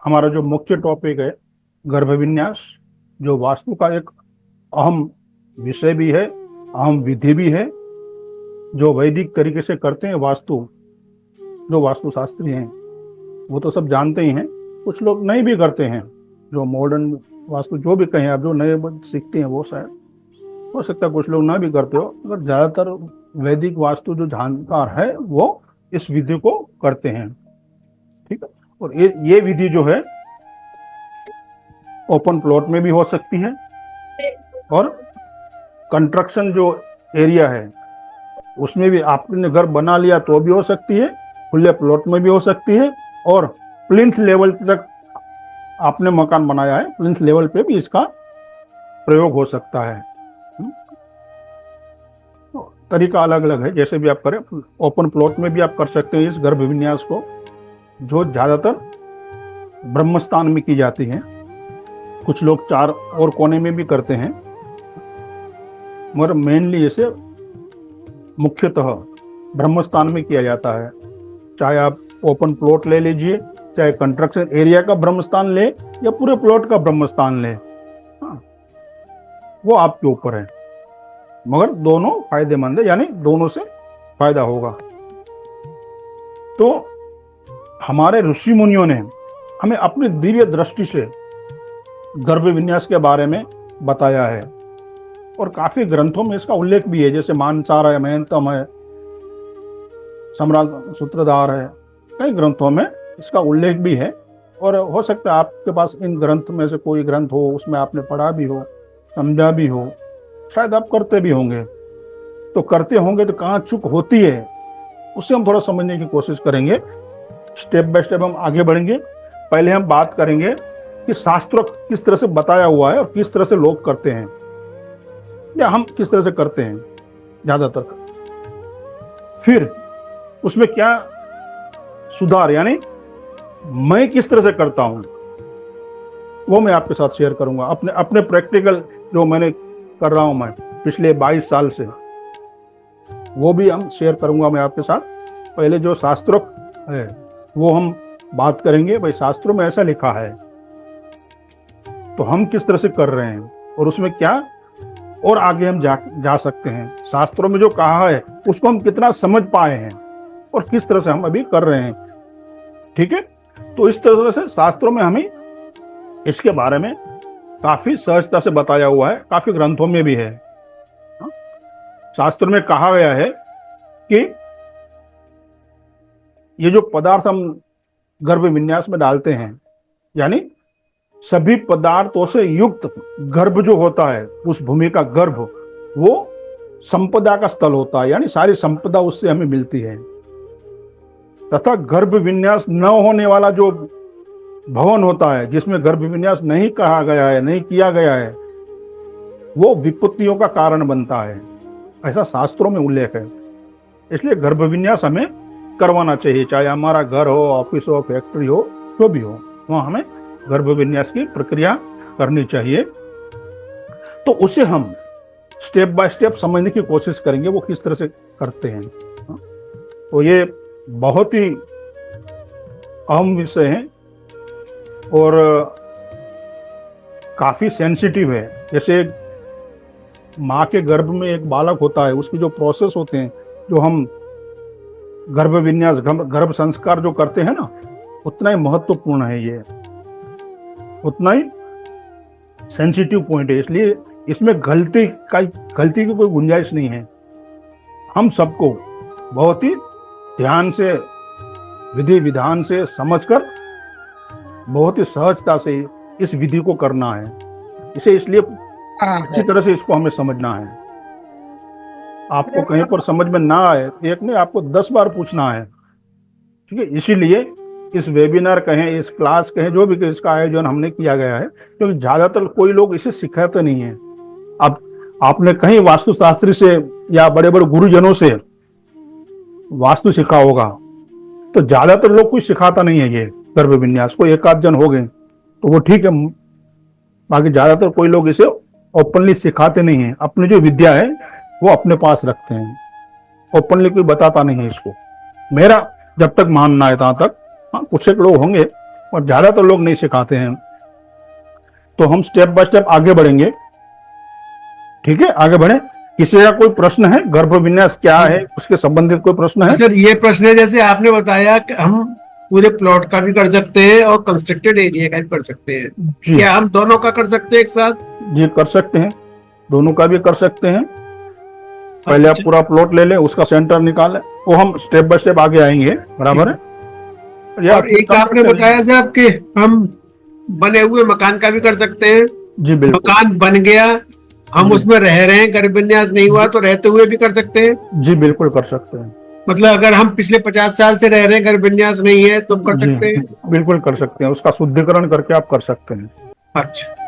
हमारा जो मुख्य टॉपिक है गर्भ विन्यास, जो वास्तु का एक अहम विषय भी है, अहम विधि भी है, जो वैदिक तरीके से करते हैं वास्तु। जो वास्तुशास्त्री हैं वो तो सब जानते ही हैं, कुछ लोग नहीं भी करते हैं। जो मॉडर्न वास्तु जो भी कहें आप, जो नए सीखते हैं वो शायद हो सकता है कुछ लोग ना भी करते हो, मगर ज्यादातर वैदिक वास्तु जो जानकार है वो इस विधि को करते हैं। ठीक है। और ये विधि जो है ओपन प्लॉट में भी हो सकती है, और कंस्ट्रक्शन जो एरिया है उसमें भी आपने घर बना लिया तो भी हो सकती है, खुले प्लॉट में भी हो सकती है, और प्लिंथ लेवल तक आपने मकान बनाया है, प्लिंथ लेवल पे भी इसका प्रयोग हो सकता है। तो तरीका अलग अलग है, जैसे भी आप करें। ओपन प्लॉट में भी आप कर सकते हैं इस गर्भ विन्यास को, जो ज्यादातर ब्रह्मस्थान में की जाती है। कुछ लोग 4 और कोने में भी करते हैं, मगर मेनली इसे मुख्यतः ब्रह्मस्थान में किया जाता है। चाहे आप ओपन प्लॉट ले लीजिए, चाहे कंस्ट्रक्शन एरिया का ब्रह्मस्थान ले, या पूरे प्लॉट का ब्रह्मस्थान ले, हाँ, वो आपके ऊपर है। मगर दोनों फायदेमंद है, यानी दोनों से फायदा होगा। तो हमारे ऋषि मुनियों ने हमें अपनी दिव्य दृष्टि से गर्भ विन्यास के बारे में बताया है, और काफी ग्रंथों में इसका उल्लेख भी है, जैसे मानसार है, महंतम है, सम्राट सूत्रधार है, कई ग्रंथों में इसका उल्लेख भी है। और हो सकता है आपके पास इन ग्रंथ में से कोई ग्रंथ हो, उसमें आपने पढ़ा भी हो, समझा भी हो, शायद आप करते भी होंगे। तो करते होंगे तो कहाँ चूक होती है उससे हम थोड़ा समझने की कोशिश करेंगे। स्टेप बाय स्टेप हम आगे बढ़ेंगे। पहले हम बात करेंगे कि शास्त्रों किस तरह से बताया हुआ है और किस तरह से लोग करते हैं, या हम किस तरह से करते हैं ज्यादातर। फिर उसमें क्या सुधार, यानी मैं किस तरह से करता हूं, वो मैं आपके साथ शेयर करूंगा। अपने अपने प्रैक्टिकल जो मैंने कर रहा हूं मैं पिछले 22 साल से, वो भी हम शेयर करूंगा मैं आपके साथ। पहले जो शास्त्रों है वो हम बात करेंगे, भाई शास्त्रों में ऐसा लिखा है तो हम किस तरह से कर रहे हैं, और उसमें क्या और आगे हम जा सकते हैं। शास्त्रों में जो कहा है उसको हम कितना समझ पाए हैं और किस तरह से हम अभी कर रहे हैं। ठीक है। तो इस तरह से शास्त्रों में हमें इसके बारे में काफी सहजता से बताया हुआ है, काफी ग्रंथों में भी है। शास्त्रों में कहा गया है कि ये जो पदार्थ हम गर्भ विन्यास में डालते हैं, यानी सभी पदार्थों से युक्त गर्भ जो होता है, उस भूमि का गर्भ, वो संपदा का स्थल होता है, यानी सारी संपदा उससे हमें मिलती है। तथा गर्भ विन्यास न होने वाला जो भवन होता है, जिसमें गर्भ विन्यास नहीं कहा गया है, नहीं किया गया है, वो विपत्तियों का कारण बनता है, ऐसा शास्त्रों में उल्लेख है। इसलिए गर्भ विन्यास हमें करवाना चाहिए, चाहे हमारा घर हो, ऑफिस हो, फैक्ट्री हो, जो भी हो, वहां हमें गर्भ विन्यास की प्रक्रिया करनी चाहिए। तो उसे हम स्टेप बाय स्टेप समझने की कोशिश करेंगे, वो किस तरह से करते हैं। तो ये बहुत ही अहम विषय है और काफी सेंसिटिव है। जैसे माँ के गर्भ में एक बालक होता है, उसकी जो प्रोसेस होते हैं, जो हम गर्भ विन्यास, गर्भ संस्कार जो करते हैं ना, उतना ही महत्वपूर्ण है, ये उतना ही सेंसिटिव पॉइंट है। इसलिए इसमें गलती की कोई गुंजाइश नहीं है। हम सबको बहुत ही ध्यान से, विधि विधान से समझकर, बहुत ही सहजता से इस विधि को करना है। इसे इसलिए अच्छी तरह से इसको हमें समझना है। आपको कहीं पर समझ में ना आए, एक नहीं, आपको 10 बार पूछना है। ठीक है। इसीलिए इस वेबिनार कहें, इस क्लास कहें, जो भी इसका आयोजन हमने किया गया है, क्योंकि ज्यादातर कोई लोग इसे सिखाते नहीं है। अब आपने कहीं वास्तुशास्त्री से या बड़े बड़े गुरुजनों से वास्तु सीखा होगा, तो ज्यादातर लोग कुछ सिखाता नहीं है ये गर्भ विन्यास को। एक आध जन हो गए तो वो ठीक है, बाकी ज्यादातर कोई लोग इसे ओपनली सिखाते नहीं है। अपनी जो विद्या है वो अपने पास रखते हैं, ओपनली कोई बताता नहीं है इसको। मेरा जब तक मानना है तहाँ तक, हाँ कुछ एक लोग होंगे और ज्यादातर लोग नहीं सिखाते हैं। तो हम स्टेप बाय स्टेप आगे बढ़ेंगे। ठीक है, आगे बढ़े। किसी का कोई प्रश्न है? गर्भ विन्यास क्या है, उसके संबंधित कोई प्रश्न है? सर ये प्रश्न है, जैसे आपने बताया कि हम पूरे प्लॉट का भी कर सकते हैं और कंस्ट्रक्टेड एरिया का भी कर सकते हैं, जी क्या हम दोनों का कर सकते हैं एक साथ? जी, कर सकते हैं, दोनों का भी कर सकते हैं। पहले आप पूरा प्लॉट ले लें, उसका सेंटर निकालें, वो हम स्टेप बाय स्टेप आगे आएंगे, बराबर है। और एक आपने बताया साहब कि हम बने हुए मकान का भी कर सकते हैं। जी बिल्कुल। मकान बन गया, हम उसमें रह रहे हैं, गर्भ विन्यास नहीं हुआ, तो रहते हुए भी कर सकते हैं। जी बिल्कुल कर सकते हैं। मतलब अगर हम पिछले 50 साल से रह रहे हैं, गर्भ विन्यास नहीं है, तो कर जी सकते हैं। बिल्कुल कर सकते हैं, उसका शुद्धिकरण करके आप कर सकते हैं। अच्छा।